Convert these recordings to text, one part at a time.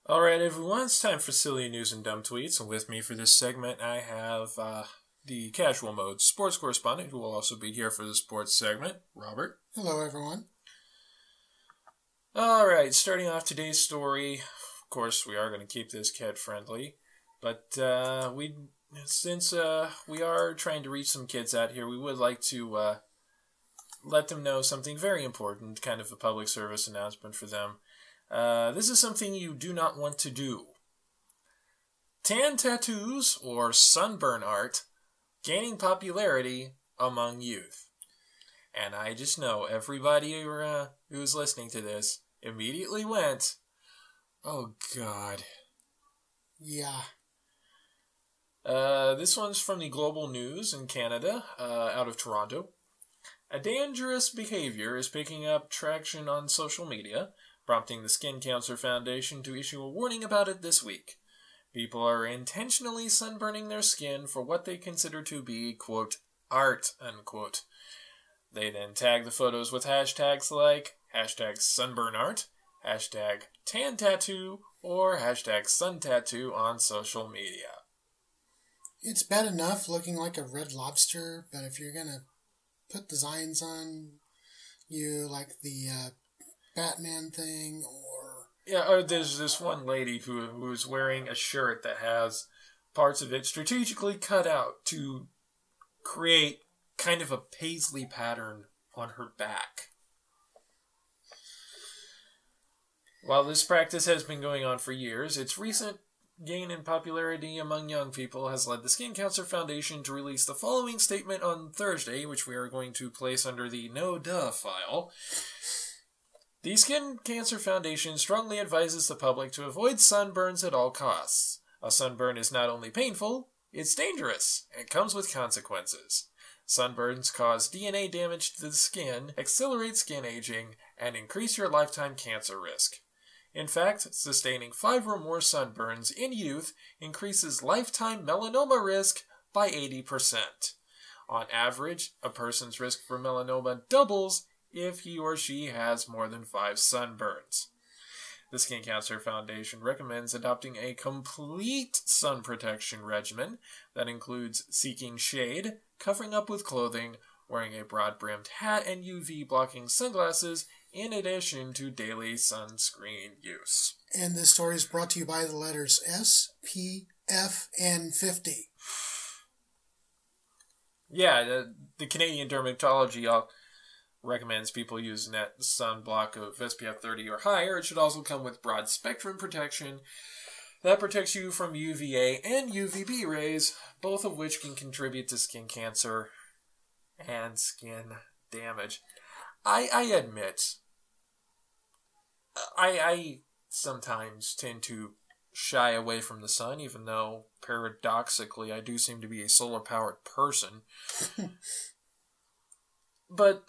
Alright everyone, it's time for Silly News and Dumb Tweets, and with me for this segment I have the Casual Mode sports correspondent, who will also be here for the sports segment, Robert. Hello everyone. Alright, starting off today's story, of course we are going to keep this kid-friendly, but since we are trying to reach some kids out here, we would like to let them know something very important, kind of a public service announcement for them. This is something you do not want to do. Tan tattoos or sunburn art gaining popularity among youth. And I just know everybody who's listening to this immediately went, oh God. Yeah. This one's from the Global News in Canada, out of Toronto. A dangerous behavior is picking up traction on social media, prompting the Skin Cancer Foundation to issue a warning about it this week. People are intentionally sunburning their skin for what they consider to be, quote, art, unquote. They then tag the photos with hashtags like hashtag sunburnart, hashtag tan tattoo, or hashtag sun tattoo on social media. It's bad enough looking like a red lobster, but if you're going to put designs on you like the Batman thing or... Yeah, there's this one lady who's wearing a shirt that has parts of it strategically cut out to create kind of a paisley pattern on her back. While this practice has been going on for years, its recent gain in popularity among young people has led the Skin Cancer Foundation to release the following statement on Thursday, which we are going to place under the no duh file. The Skin Cancer Foundation strongly advises the public to avoid sunburns at all costs. A sunburn is not only painful, it's dangerous, and comes with consequences. Sunburns cause DNA damage to the skin, accelerate skin aging, and increase your lifetime cancer risk. In fact, sustaining 5 or more sunburns in youth increases lifetime melanoma risk by 80%. On average, a person's risk for melanoma doubles if he or she has more than 5 sunburns. The Skin Cancer Foundation recommends adopting a complete sun protection regimen that includes seeking shade, covering up with clothing, wearing a broad-brimmed hat, and UV-blocking sunglasses, in addition to daily sunscreen use. And this story is brought to you by the letters S, P, F, and 50. Yeah, the Canadian Dermatology recommends people using that sunblock of SPF 30 or higher. It should also come with broad spectrum protection that protects you from UVA and UVB rays, both of which can contribute to skin cancer and skin damage. I admit, I sometimes tend to shy away from the sun, even though paradoxically I do seem to be a solar-powered person. But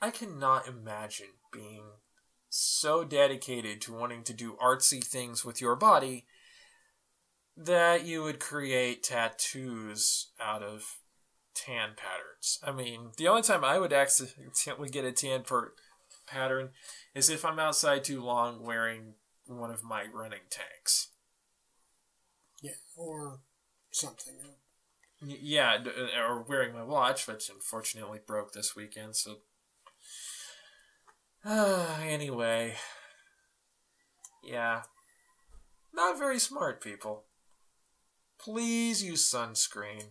I cannot imagine being so dedicated to wanting to do artsy things with your body that you would create tattoos out of tan patterns. I mean, the only time I would accidentally get a tan pattern is if I'm outside too long wearing one of my running tanks. Yeah, or something. Yeah, or wearing my watch, which unfortunately broke this weekend, so... anyway. Yeah. Not very smart, people. Please use sunscreen.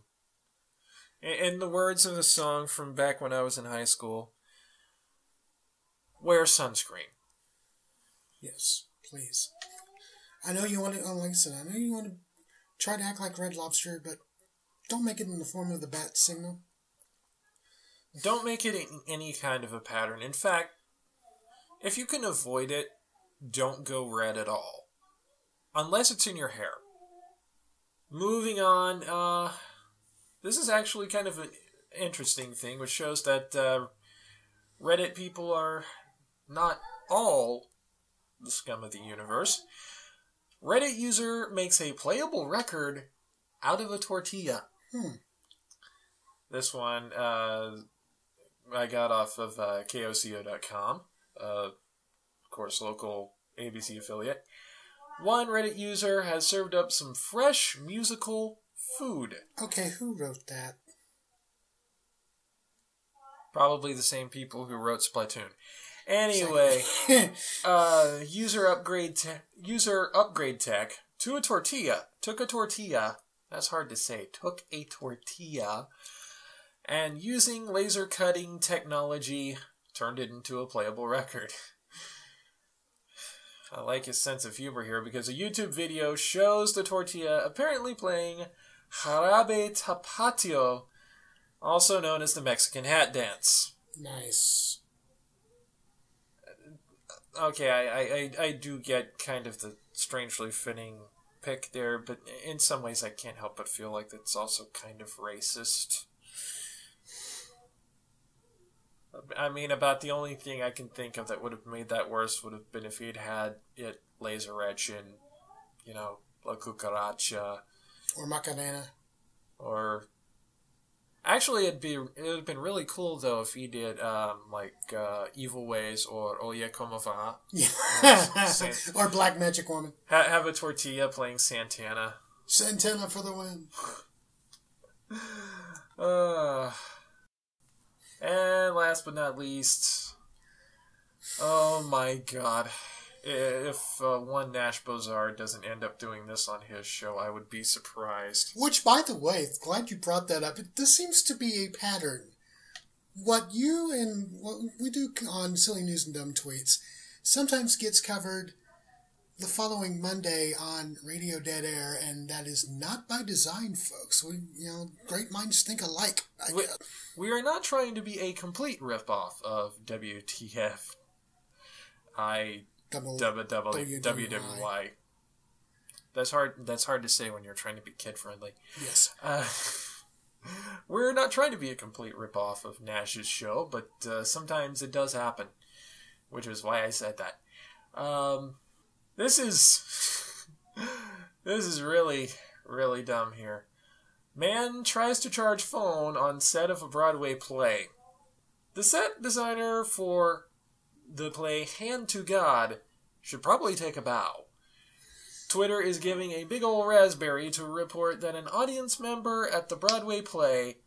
In the words of the song from back when I was in high school, wear sunscreen. Yes, please. I know you want to, like I said, I know you want to try to act like Red Lobster, but don't make it in the form of the bat signal. Don't make it in any kind of a pattern. In fact, if you can avoid it, don't go red at all. Unless it's in your hair. Moving on, this is actually kind of an interesting thing, which shows that Reddit people are not all the scum of the universe. Reddit user makes a playable record out of a tortilla. This one I got off of KOCO.com. Of course, local ABC affiliate. One Reddit user has served up some fresh musical food. Okay, who wrote that? Probably the same people who wrote Splatoon. Anyway, user upgrade tech took a tortilla. That's hard to say. Took a tortilla, and using laser cutting technology, turned it into a playable record. I like his sense of humor here because a YouTube video shows the tortilla apparently playing Jarabe Tapatio, also known as the Mexican hat dance. Nice. Okay, I do get kind of the strangely fitting pick there, but in some ways I can't help but feel like it's also kind of racist. I mean, about the only thing I can think of that would have made that worse would have been if he'd had it laser etch in, La Cucaracha. Or Macarena. Or... Actually, it would have been really cool, though, if he did, Evil Ways or Oye Como Va. Yeah. Or Black Magic Woman. Have a tortilla playing Santana. Santana for the win. And last but not least, oh my god. If one Nash Bozar doesn't end up doing this on his show, I would be surprised. Which, by the way, glad you brought that up. This seems to be a pattern. What you and what we do on Silly News and Dumb Tweets sometimes gets covered the following Monday on Radio Dead Air, and that is not by design, folks. Great minds think alike, I guess. We are not trying to be a complete ripoff of WTF. WWY. That's hard to say when you're trying to be kid friendly. Yes. We're not trying to be a complete ripoff of Nash's show, but sometimes it does happen, which is why I said that. This is really, really dumb here. Man tries to charge phone on set of a Broadway play. The set designer for the play Hand to God should probably take a bow. Twitter is giving a big ol' raspberry to report that an audience member at the Broadway play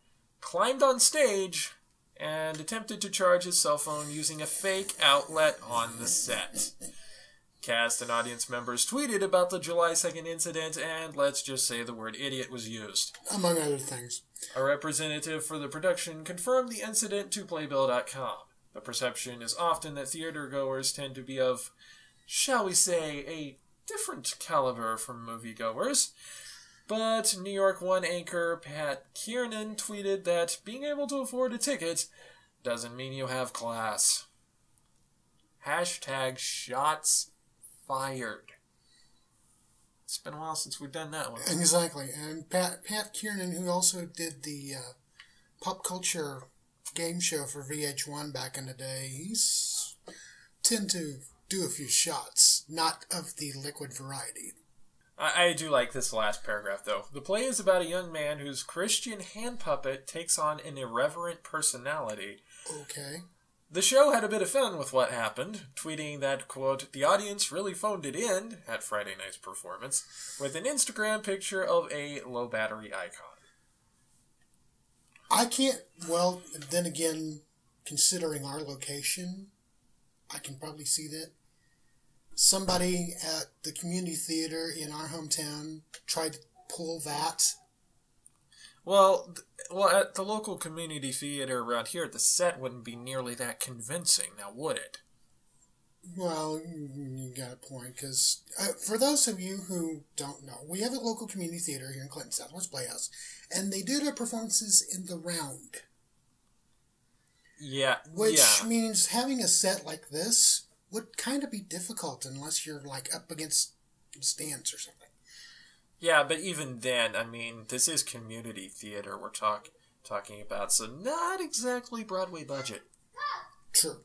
climbed on stage and attempted to charge his cell phone using a fake outlet on the set. Cast and audience members tweeted about the July 2nd incident, and let's just say the word idiot was used. Among other things. A representative for the production confirmed the incident to Playbill.com. The perception is often that theatergoers tend to be of, shall we say, a different caliber from moviegoers. But New York One anchor Pat Kiernan tweeted that being able to afford a ticket doesn't mean you have class. Hashtag shots fired. It's been a while since we've done that one. Exactly. And Pat Kiernan, who also did the pop culture game show for VH1 back in the day, he's tend to do a few shots, not of the liquid variety. I do like this last paragraph, though. The play is about a young man whose Christian hand puppet takes on an irreverent personality. Okay. The show had a bit of fun with what happened, tweeting that, quote, the audience really phoned it in at Friday night's performance with an Instagram picture of a low battery icon. I can't, well, then again, considering our location, I can probably see that. Somebody at the community theater in our hometown tried to pull that. Well, at the local community theater around here, the set wouldn't be nearly that convincing, now would it? Well, you got a point, because for those of you who don't know, we have a local community theater here in Clinton, Southwest Playhouse, and they do their performances in the round. Yeah. Which means having a set like this would kind of be difficult unless you're, like, up against stands or something. Yeah, but even then, I mean, this is community theater we're talking about, so not exactly Broadway budget. True.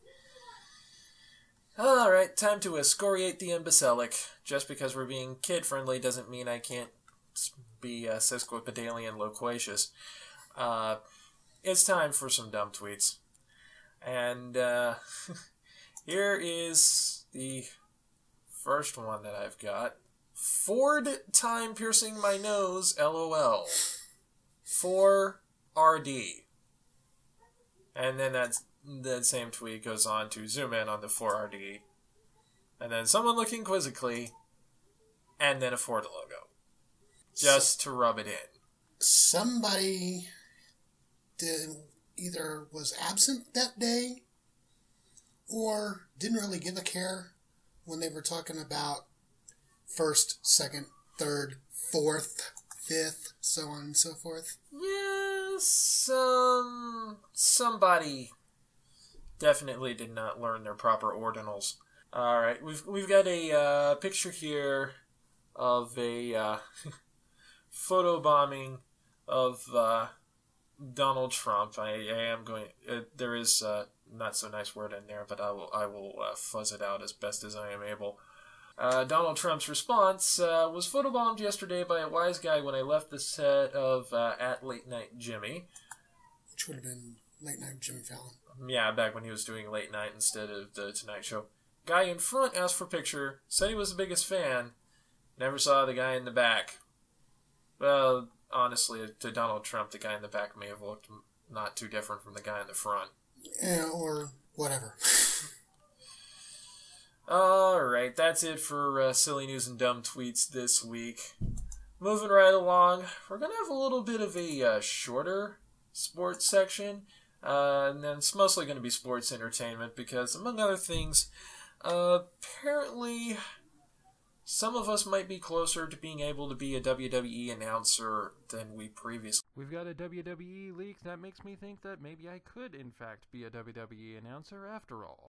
Alright, time to excoriate the imbecilic. Just because we're being kid-friendly doesn't mean I can't be sesquipedalian loquacious. It's time for some dumb tweets. And here is the First one that I've got. Ford time piercing my nose, LOL. 4RD. And then that same tweet goes on to zoom in on the 4RD. And then someone looking quizzically. And then a Ford logo. Just to rub it in. Somebody either was absent that day or didn't really give a care when they were talking about first, second, third, fourth, fifth, so on and so forth. Yes, somebody definitely did not learn their proper ordinals. All right, we've got a picture here of a photo bombing of Donald Trump. I am going. There is not so nice word in there, but I will fuzz it out as best as I am able. Donald Trump's response was photobombed yesterday by a wise guy when I left the set of At Late Night Jimmy. Which would have been Late Night Jimmy Fallon. Yeah, back when he was doing Late Night instead of the Tonight Show. Guy in front asked for picture, said he was the biggest fan, never saw the guy in the back. Well, honestly, to Donald Trump, the guy in the back may have looked not too different from the guy in the front. Yeah, or whatever. Alright, that's it for silly news and dumb tweets this week. Moving right along, we're going to have a little bit of a shorter sports section. And then it's mostly going to be sports entertainment because, among other things, apparently some of us might be closer to being able to be a WWE announcer than we previously. We've got a WWE leak that makes me think that maybe I could, in fact, be a WWE announcer after all.